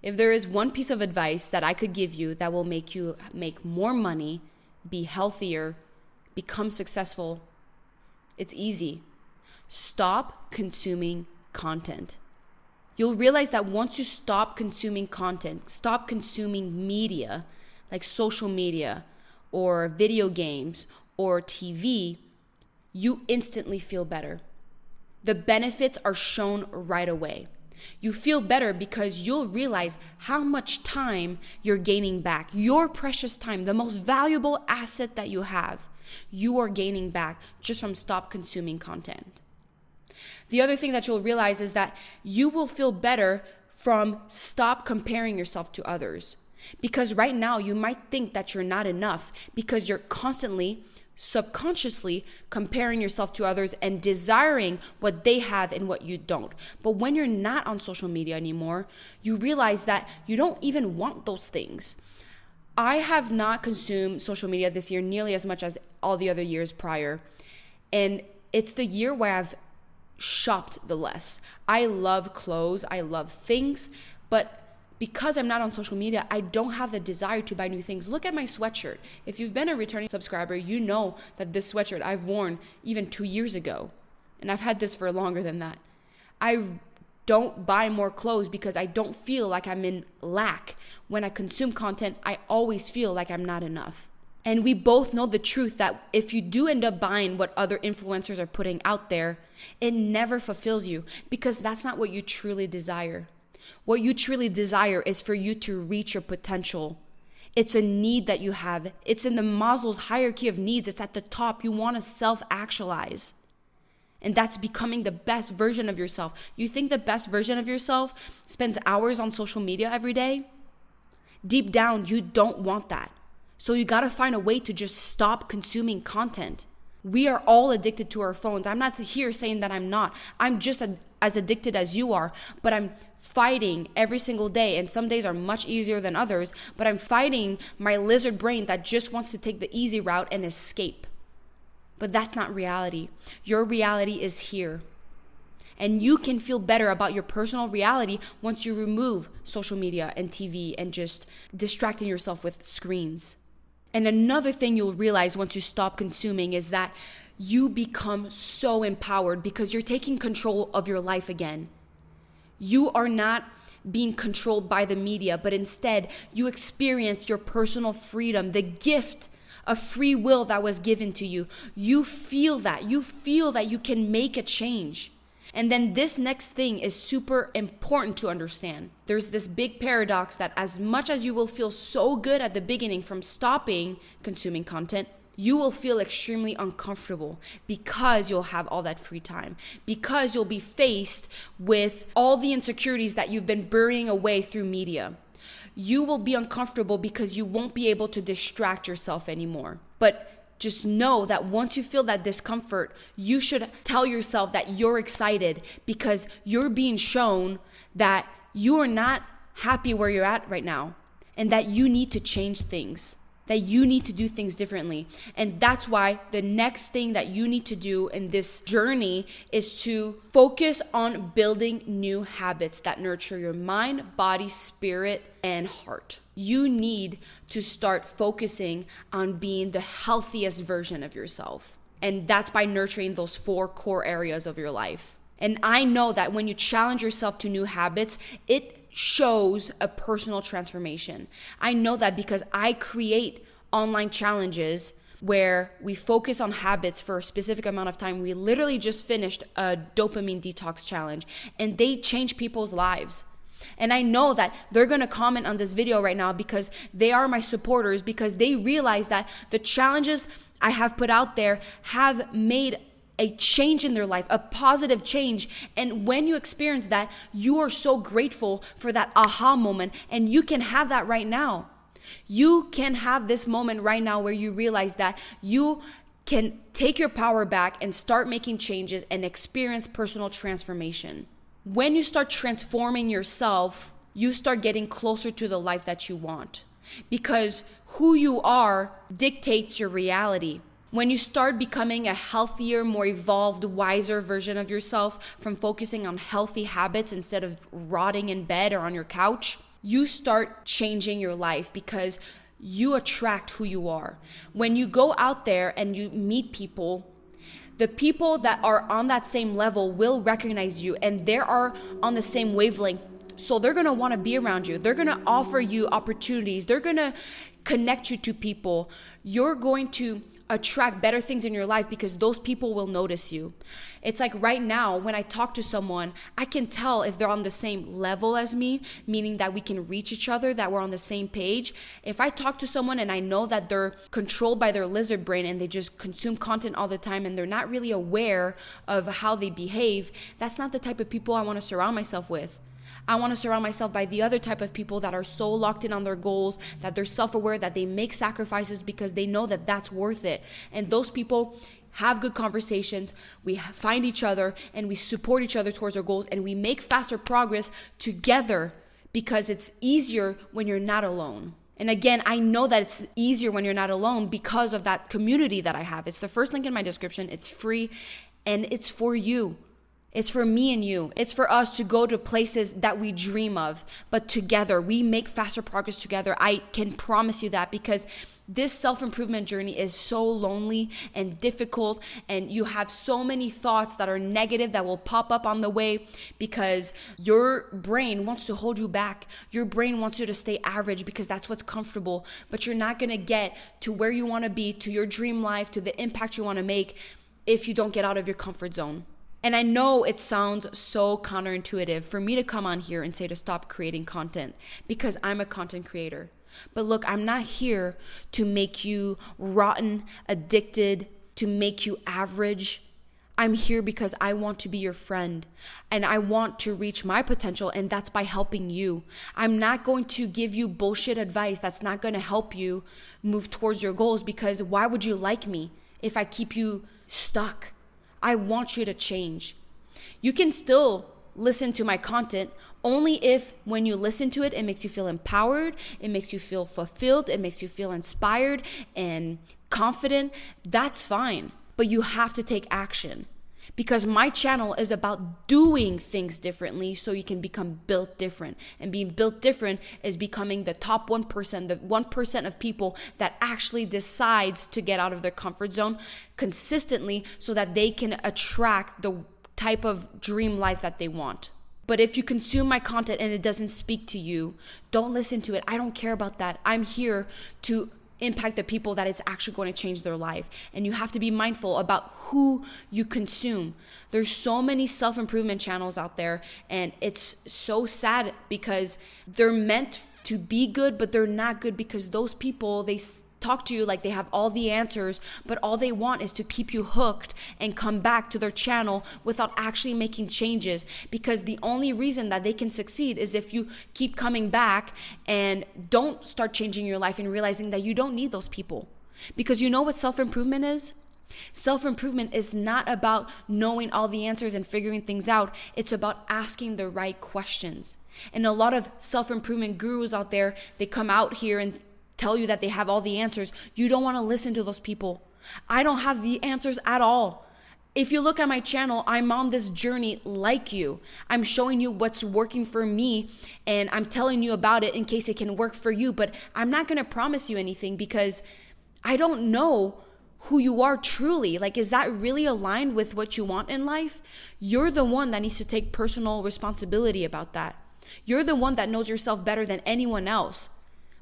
If there is one piece of advice that I could give you that will make you make more money, be healthier, become successful, it's easy. Stop consuming content. You'll realize that once you stop consuming content, stop consuming media like social media or video games or TV, you instantly feel better. The benefits are shown right away. You feel better because you'll realize how much time you're gaining back. Your precious time, the most valuable asset that you have, you are gaining back just from stop consuming content. The other thing that you'll realize is that you will feel better from stop comparing yourself to others. Because right now you might think that you're not enough because you're constantly subconsciously comparing yourself to others and desiring what they have and what you don't. But when you're not on social media anymore, you realize that you don't even want those things. I have not consumed social media this year nearly as much as all the other years prior. And it's the year where I've shopped the less. I love clothes, I love things, but because I'm not on social media, I don't have the desire to buy new things. Look at my sweatshirt. If you've been a returning subscriber, you know that this sweatshirt I've worn even 2 years ago. And I've had this for longer than that. I don't buy more clothes because I don't feel like I'm in lack. When I consume content, I always feel like I'm not enough. And we both know the truth that if you do end up buying what other influencers are putting out there, it never fulfills you because that's not what you truly desire. What you truly desire is for you to reach your potential. It's a need that you have. It's in the Maslow's hierarchy of needs. It's at the top. You want to self-actualize. And that's becoming the best version of yourself. You think the best version of yourself spends hours on social media every day? Deep down, you don't want that. So you got to find a way to just stop consuming content. We are all addicted to our phones. I'm not here saying that I'm not. I'm just as addicted as you are, but I'm fighting every single day. And some days are much easier than others, but I'm fighting my lizard brain that just wants to take the easy route and escape. But that's not reality. Your reality is here. And you can feel better about your personal reality once you remove social media and TV and just distracting yourself with screens. And another thing you'll realize once you stop consuming is that you become so empowered because you're taking control of your life again. You are not being controlled by the media, but instead you experience your personal freedom, the gift of free will that was given to you. You feel that. You feel that you can make a change. And then this next thing is super important to understand. There's this big paradox that as much as you will feel so good at the beginning from stopping consuming content, you will feel extremely uncomfortable because you'll have all that free time, because you'll be faced with all the insecurities that you've been burying away through media. You will be uncomfortable because you won't be able to distract yourself anymore. But just know that once you feel that discomfort, you should tell yourself that you're excited because you're being shown that you are not happy where you're at right now and that you need to change things, that you need to do things differently. And that's why the next thing that you need to do in this journey is to focus on building new habits that nurture your mind, body, spirit, and heart. You need to start focusing on being the healthiest version of yourself. And that's by nurturing those 4 core areas of your life. And I know that when you challenge yourself to new habits, it shows a personal transformation. I know that because I create online challenges where we focus on habits for a specific amount of time. We literally just finished a dopamine detox challenge and they change people's lives. And I know that they're going to comment on this video right now because they are my supporters, because they realize that the challenges I have put out there have made a change in their life, a positive change. And when you experience that, you are so grateful for that aha moment. And you can have that right now. You can have this moment right now where you realize that you can take your power back and start making changes and experience personal transformation. When you start transforming yourself, you start getting closer to the life that you want, because who you are dictates your reality. When you start becoming a healthier, more evolved, wiser version of yourself from focusing on healthy habits instead of rotting in bed or on your couch, you start changing your life because you attract who you are. When you go out there and you meet people, the people that are on that same level will recognize you and they are on the same wavelength. So they're going to want to be around you. They're going to offer you opportunities. They're going to connect you to people. You're going to attract better things in your life because those people will notice you. It's like right now, when I talk to someone, I can tell if they're on the same level as me, meaning that we can reach each other, that we're on the same page. If I talk to someone and I know that they're controlled by their lizard brain and they just consume content all the time and they're not really aware of how they behave, that's not the type of people I want to surround myself with. I want to surround myself by the other type of people that are so locked in on their goals, that they're self-aware, that they make sacrifices because they know that that's worth it. And those people have good conversations, we find each other, and we support each other towards our goals, and we make faster progress together because it's easier when you're not alone. And again, I know that it's easier when you're not alone because of that community that I have. It's the first link in my description. It's free, and it's for you. It's for me and you. It's for us to go to places that we dream of, but together we make faster progress together. I can promise you that, because this self-improvement journey is so lonely and difficult, and you have so many thoughts that are negative that will pop up on the way because your brain wants to hold you back. Your brain wants you to stay average because that's what's comfortable, but you're not going to get to where you want to be, to your dream life, to the impact you want to make if you don't get out of your comfort zone. And I know it sounds so counterintuitive for me to come on here and say to stop creating content because I'm a content creator. But look, I'm not here to make you rotten, addicted, to make you average. I'm here because I want to be your friend and I want to reach my potential, and that's by helping you. I'm not going to give you bullshit advice that's not going to help you move towards your goals, because why would you like me if I keep you stuck? I want you to change. You can still listen to my content only if when you listen to it, it makes you feel empowered, it makes you feel fulfilled, it makes you feel inspired and confident. That's fine, but you have to take action, because my channel is about doing things differently so you can become built different. And being built different is becoming the top 1%, the 1% of people that actually decides to get out of their comfort zone consistently so that they can attract the type of dream life that they want. But if you consume my content and it doesn't speak to you, don't listen to it. I don't care about that. I'm here to impact the people that it's actually going to change their life. And you have to be mindful about who you consume. There's so many self-improvement channels out there, and it's so sad because they're meant to be good, but they're not good, because those people, they talk to you like they have all the answers, but all they want is to keep you hooked and come back to their channel without actually making changes, because the only reason that they can succeed is if you keep coming back and don't start changing your life and realizing that you don't need those people. Because you know what self-improvement is? Self-improvement is not about knowing all the answers and figuring things out. It's about asking the right questions. And a lot of self-improvement gurus out there, they come out here and tell you that they have all the answers. You don't want to listen to those people. I don't have the answers at all. If you look at my channel, I'm on this journey like you. I'm showing you what's working for me, and I'm telling you about it in case it can work for you. But I'm not going to promise you anything because I don't know who you are truly. Like, is that really aligned with what you want in life? You're the one that needs to take personal responsibility about that. You're the one that knows yourself better than anyone else.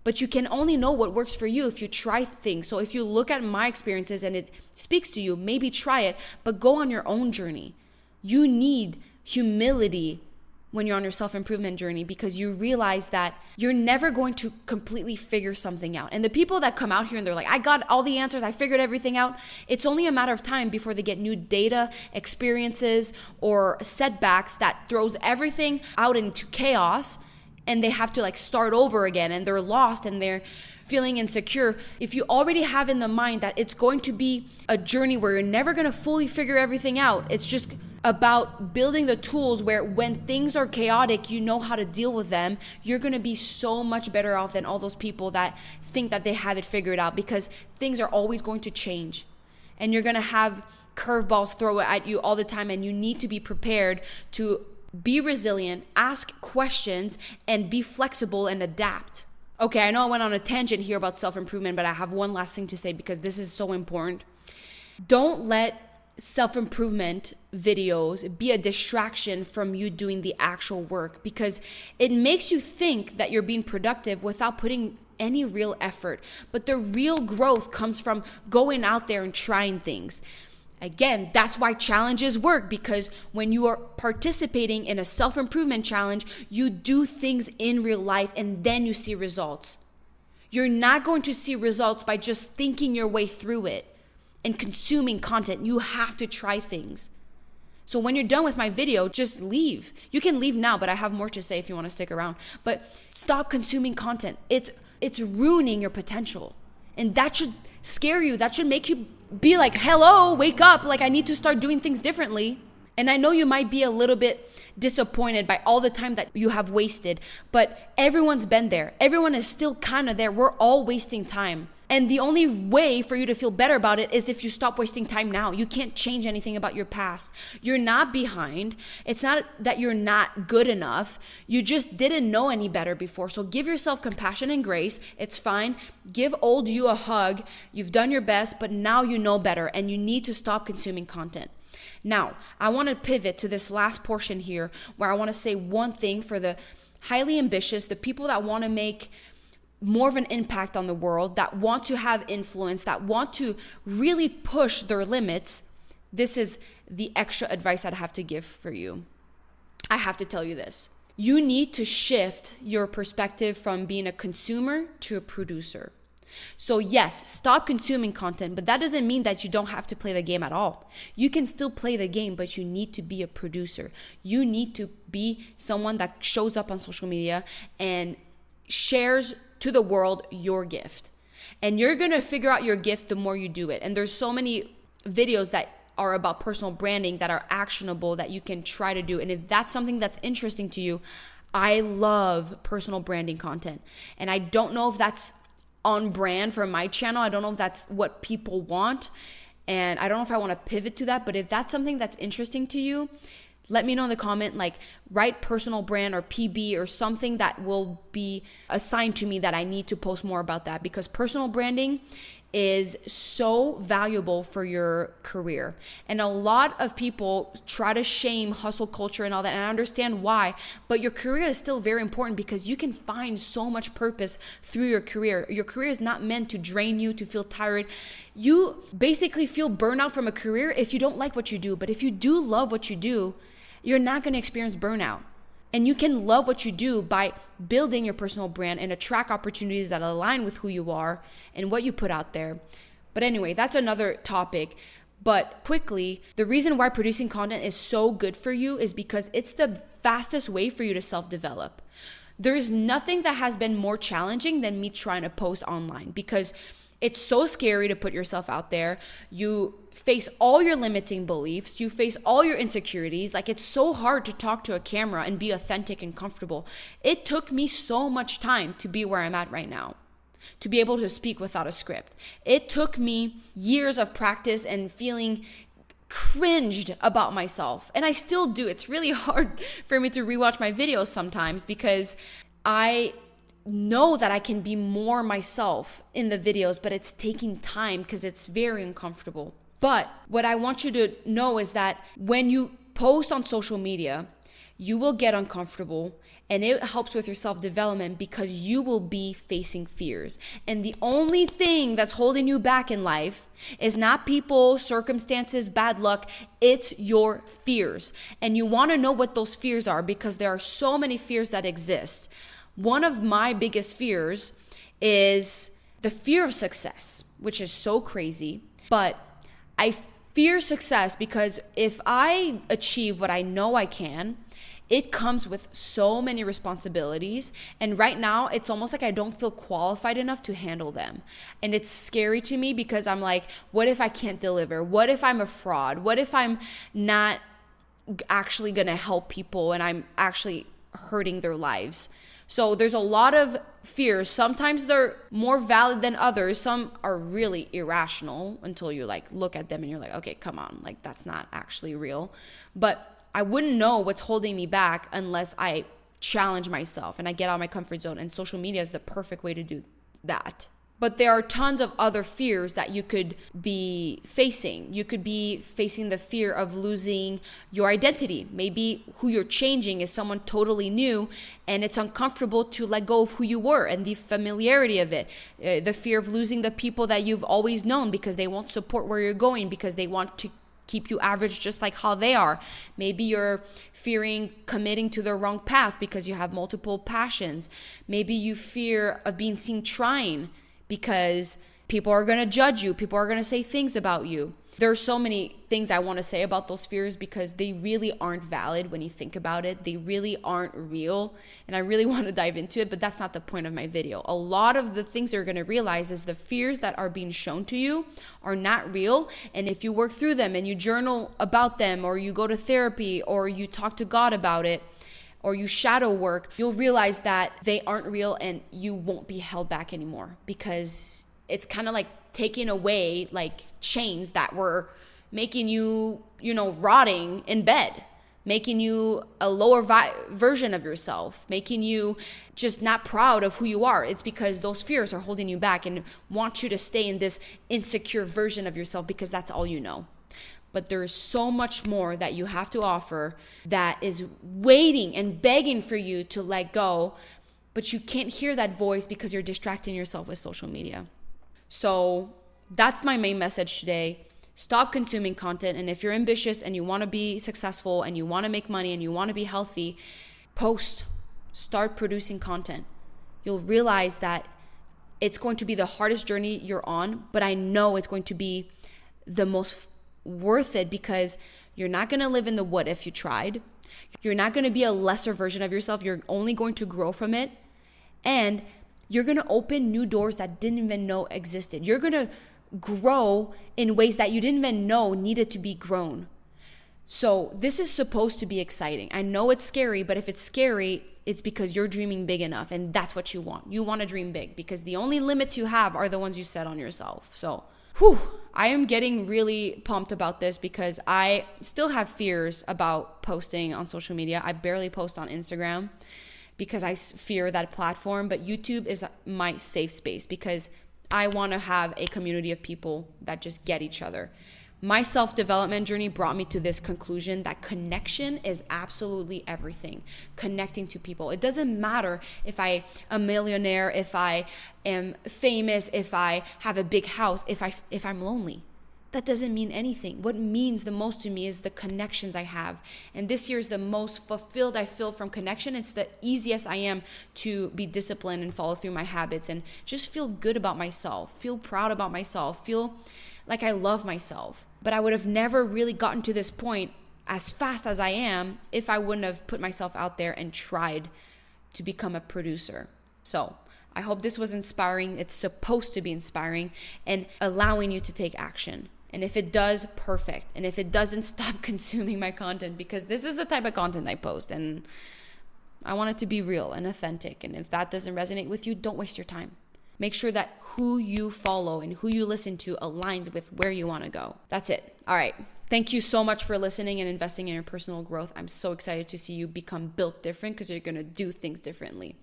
But you can only know what works for you if you try things. So if you look at my experiences and it speaks to you, maybe try it, but go on your own journey. You need humility when you're on your self-improvement journey, because you realize that you're never going to completely figure something out. And the people that come out here and they're like, I got all the answers, I figured everything out, it's only a matter of time before they get new data, experiences, or setbacks that throws everything out into chaos, and they have to like start over again, and they're lost and they're feeling insecure. If you already have in the mind that it's going to be a journey where you're never going to fully figure everything out, it's just about building the tools where when things are chaotic, you know how to deal with them, you're going to be so much better off than all those people that think that they have it figured out, because things are always going to change and you're going to have curveballs thrown at you all the time, and you need to be prepared to Be resilient, ask questions, and be flexible and adapt. Okay, I know I went on a tangent here about self-improvement, but I have one last thing to say because this is so important. Don't let self-improvement videos be a distraction from you doing the actual work, because it makes you think that you're being productive without putting any real effort. But the real growth comes from going out there and trying things. Again, that's why challenges work, because when you are participating in a self-improvement challenge, you do things in real life and then you see results. You're not going to see results by just thinking your way through it and consuming content. You have to try things. So when you're done with my video, just leave. You can leave now, but I have more to say if you want to stick around. But stop consuming content. It's ruining your potential. And that should scare you. That should make you be like, hello, wake up. Like, I need to start doing things differently. And I know you might be a little bit disappointed by all the time that you have wasted, but everyone's been there. Everyone is still kind of there. We're all wasting time. And the only way for you to feel better about it is if you stop wasting time now. You can't change anything about your past. You're not behind. It's not that you're not good enough. You just didn't know any better before. So give yourself compassion and grace. It's fine. Give old you a hug. You've done your best, but now you know better and you need to stop consuming content. Now, I want to pivot to this last portion here where I want to say one thing for the highly ambitious, the people that want to make more of an impact on the world, that want to have influence, that want to really push their limits. This is the extra advice I'd have to give for you. I have to tell you this. You need to shift your perspective from being a consumer to a producer. So yes, stop consuming content, but that doesn't mean that you don't have to play the game at all. You can still play the game, but you need to be a producer. You need to be someone that shows up on social media and shares to the world your gift. And you're going to figure out your gift the more you do it. And there's so many videos that are about personal branding that are actionable that you can try to do. And if that's something that's interesting to you, I love personal branding content. And I don't know if that's on brand for my channel. I don't know if that's what people want. And I don't know if I want to pivot to that. But if that's something that's interesting to you, let me know in the comment, like write personal brand or PB or something that will be assigned to me that I need to post more about that, because personal branding is so valuable for your career. And a lot of people try to shame hustle culture and all that, and I understand why, but your career is still very important because you can find so much purpose through your career. Your career is not meant to drain you, to feel tired. You basically feel burnout from a career if you don't like what you do, but if you do love what you do, you're not going to experience burnout. And you can love what you do by building your personal brand and attract opportunities that align with who you are and what you put out there. But anyway, that's another topic. But quickly, the reason why producing content is so good for you is because it's the fastest way for you to self-develop. There is nothing that has been more challenging than me trying to post online, because it's so scary to put yourself out there. You face all your limiting beliefs. You face all your insecurities. Like, it's so hard to talk to a camera and be authentic and comfortable. It took me so much time to be where I'm at right now, to be able to speak without a script. It took me years of practice and feeling cringed about myself. And I still do. It's really hard for me to rewatch my videos sometimes because I know that I can be more myself in the videos, but it's taking time because it's very uncomfortable. But what I want you to know is that when you post on social media, you will get uncomfortable, and it helps with your self-development because you will be facing fears. And the only thing that's holding you back in life is not people, circumstances, bad luck. It's your fears. And you want to know what those fears are because there are so many fears that exist. One of my biggest fears is the fear of success, which is so crazy. But I fear success because if I achieve what I know I can, it comes with so many responsibilities. And right now, it's almost like I don't feel qualified enough to handle them. And it's scary to me because I'm like, what if I can't deliver? What if I'm a fraud? What if I'm not actually going to help people and I'm actually hurting their lives? So there's a lot of fears. Sometimes they're more valid than others. Some are really irrational until you like look at them and you're like, okay, come on, like that's not actually real. But I wouldn't know what's holding me back unless I challenge myself and I get out of my comfort zone. And social media is the perfect way to do that. But there are tons of other fears that you could be facing. You could be facing the fear of losing your identity. Maybe who you're changing is someone totally new and it's uncomfortable to let go of who you were and the familiarity of it. The fear of losing the people that you've always known because they won't support where you're going, because they want to keep you average just like how they are. Maybe you're fearing committing to the wrong path because you have multiple passions. Maybe you fear of being seen trying because people are going to judge you. People are going to say things about you. There's so many things I want to say about those fears because they really aren't valid when you think about it. They really aren't real. And I really want to dive into it, but that's not the point of my video. A lot of the things you're going to realize is the fears that are being shown to you are not real. And if you work through them and you journal about them, or you go to therapy, or you talk to God about it, or you shadow work, you'll realize that they aren't real and you won't be held back anymore, because it's kind of like taking away like chains that were making you, rotting in bed, making you a lower version of yourself, making you just not proud of who you are. It's because those fears are holding you back and want you to stay in this insecure version of yourself because that's all you know. But there's so much more that you have to offer that is waiting and begging for you to let go, but you can't hear that voice because you're distracting yourself with social media. So that's my main message today. Stop consuming content. And if you're ambitious and you want to be successful and you want to make money and you want to be healthy, post, start producing content. You'll realize that it's going to be the hardest journey you're on, but I know it's going to be the most worth it, because you're not going to live in the what if you tried. You're not going to be a lesser version of yourself. You're only going to grow from it. And you're going to open new doors that didn't even know existed. You're going to grow in ways that you didn't even know needed to be grown. So this is supposed to be exciting. I know it's scary, but if it's scary, it's because you're dreaming big enough, and that's what you want. You want to dream big because the only limits you have are the ones you set on yourself. So I am getting really pumped about this because I still have fears about posting on social media. I barely post on Instagram because I fear that platform, but YouTube is my safe space because I want to have a community of people that just get each other. My self-development journey brought me to this conclusion that connection is absolutely everything. Connecting to people. It doesn't matter if I'm a millionaire, if I am famous, if I have a big house, if I'm lonely. That doesn't mean anything. What means the most to me is the connections I have. And this year is the most fulfilled I feel from connection. It's the easiest I am to be disciplined and follow through my habits and just feel good about myself, feel proud about myself, feel like I love myself. But I would have never really gotten to this point as fast as I am if I wouldn't have put myself out there and tried to become a producer. So I hope this was inspiring. It's supposed to be inspiring and allowing you to take action. And if it does, perfect. And if it doesn't, stop consuming my content, because this is the type of content I post and I want it to be real and authentic. And if that doesn't resonate with you, don't waste your time. Make sure that who you follow and who you listen to aligns with where you want to go. That's it. All right. Thank you so much for listening and investing in your personal growth. I'm so excited to see you become built different because you're going to do things differently.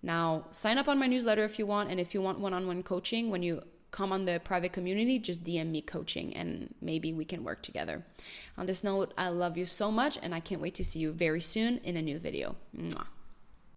Now, sign up on my newsletter if you want. And if you want one-on-one coaching, when you come on the private community, just DM me coaching and maybe we can work together. On this note, I love you so much and I can't wait to see you very soon in a new video. Mwah.